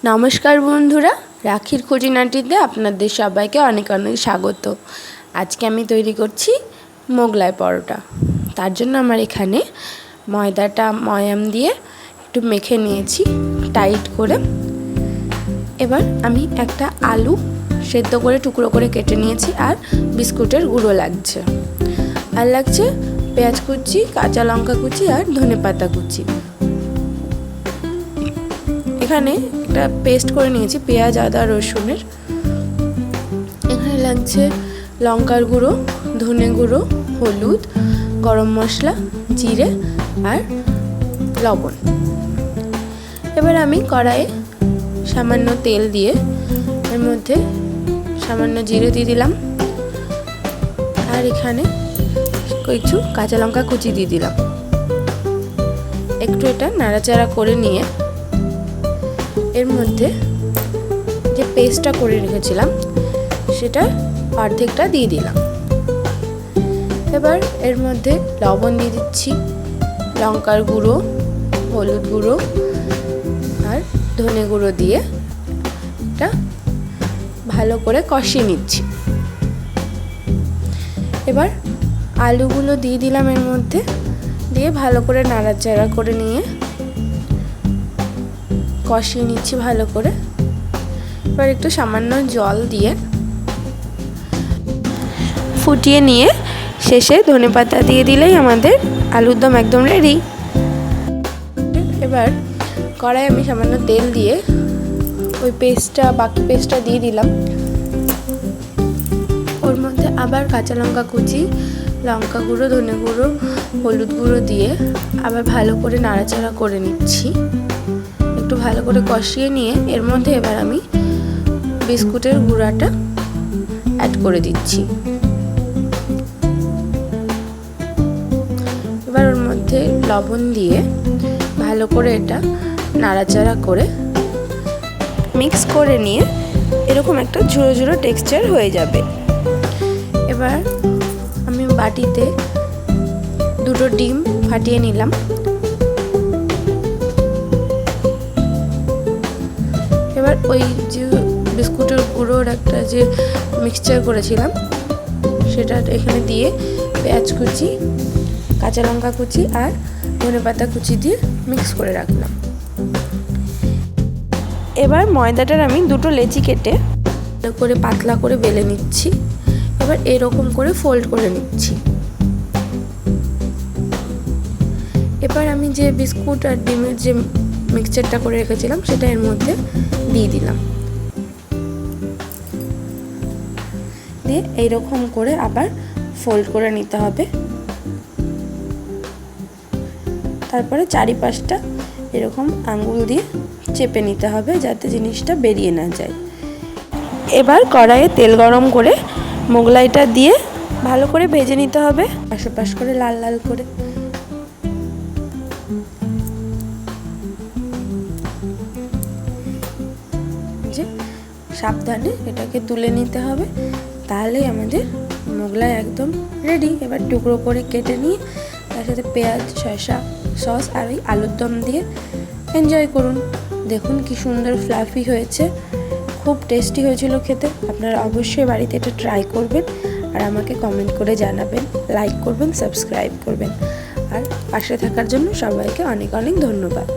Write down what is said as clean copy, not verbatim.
নমস্কার বন্ধুরা, রাখির খুঁটিনাটিতে আপনাদের সবাইকে অনেক অনেক স্বাগত। আজকে আমি তৈরি করছি মোগলাই পরোটা। তার জন্য আমার এখানে ময়দাটা ময়াম দিয়ে একটু মেখে নিয়েছি টাইট করে। এবার আমি একটা আলু সেদ্ধ করে টুকরো করে কেটে নিয়েছি, আর বিস্কুটের গুঁড়ো লাগছে, আর লাগছে পেঁয়াজ কুচি, কাঁচা লঙ্কা কুচি আর ধনেপাতা কুচি। এখানে একটা পেস্ট করে নিয়েছি পেঁয়াজ, আদা, রসুনের। এখানে লাগছে লঙ্কার গুঁড়ো, ধনে গুঁড়ো, হলুদ, গরম মশলা, জিরে আর লবণ। এবার আমি কড়াইয়ে সামান্য তেল দিয়ে এর মধ্যে সামান্য জিরে দিয়ে দিলাম, আর এখানে কিছু কাঁচা লঙ্কা কুচি দিয়ে দিলাম। একটু এটা নাড়াচাড়া করে নিয়ে এর মধ্যে যে পেস্টটা করে রেখেছিলাম সেটা অর্ধেকটা দিয়ে দিলাম। এবার এর মধ্যে লবণ দিয়ে দিচ্ছি, লঙ্কার গুঁড়ো, হলুদ গুঁড়ো আর ধনে গুঁড়ো দিয়ে এটা ভালো করে কষিয়ে নিচ্ছি। এবার আলুগুলো দিয়ে দিলাম এর মধ্যে, দিয়ে ভালো করে নাড়াচাড়া করে নিয়ে কষিয়ে নিচ্ছি ভালো করে। এবার একটু সামান্য জল দিয়ে ফুটিয়ে নিয়ে শেষে ধনেপাতা দিয়ে দিলেই আমাদের আলুর দম একদম রেডি। এবার কড়াই আমি সামান্য তেল দিয়ে ওই বাকি পেস্টটা দিয়ে দিলাম। ওর মধ্যে আবার কাঁচা লঙ্কা কুচি, লঙ্কা গুঁড়ো, ধনে গুঁড়ো, হলুদ গুঁড়ো দিয়ে আবার ভালো করে নাড়াচাড়া করে নিচ্ছি। একটু ভালো করে কষিয়ে নিয়ে এর মধ্যে এবার আমি বিস্কুটের গুঁড়াটা অ্যাড করে দিচ্ছি। এবার ওর মধ্যে লবণ দিয়ে ভালো করে এটা নাড়াচাড়া করে মিক্স করে নিয়ে এরকম একটা ঝুড়ো ঝুড়ো টেক্সচার হয়ে যাবে। এবার আমি বাটিতে দুটো ডিম ফাটিয়ে নিলাম। এবার ওই যে বিস্কুটের গুঁড়োর একটা যে মিক্সচার করেছিলাম সেটা এখানে দিয়ে পেঁয়াজ কুচি, কাঁচা লঙ্কা কুচি আর ধনেপাতা কুচি দিয়ে মিক্স করে রাখলাম। এবার ময়দাটার আমি দুটো লেচি কেটে করে পাতলা করে বেলে নিচ্ছি। এবার এরকম করে ফোল্ড করে নিচ্ছি। এবার আমি যে বিস্কুট আর ডিমের যে মিক্সচারটা করে রেখেছিলাম সেটা এর মধ্যে দিয়ে দিলাম, দিয়ে এইরকম করে আবার ফোল্ড করে নিতে হবে। তারপরে চারিপাশটা এরকম আঙ্গুল দিয়ে চেপে নিতে হবে যাতে জিনিসটা বেরিয়ে না যায়। এবার কড়াইয়ে তেল গরম করে মোগলাইটা দিয়ে ভালো করে ভেজে নিতে হবে, আশেপাশ করে লাল লাল করে। যে সাবধানে এটাকে তুলে নিতে হবে, তাহলেই আমাদের মোগলাই একদম রেডি। এবার টুকরো করে কেটে নিয়ে তার সাথে পেঁয়াজ, শসা, সস আর ওই আলুর দম দিয়ে এনজয় করুন। দেখুন কি সুন্দর ফ্লাফি হয়েছে, খুব টেস্টি হয়েছিল খেতে। আপনারা অবশ্যই বাড়িতে এটা ট্রাই করবেন আর আমাকে কমেন্ট করে জানাবেন, লাইক করবেন, সাবস্ক্রাইব করবেন। আর পাশে থাকার জন্য সবাইকে অনেক অনেক ধন্যবাদ।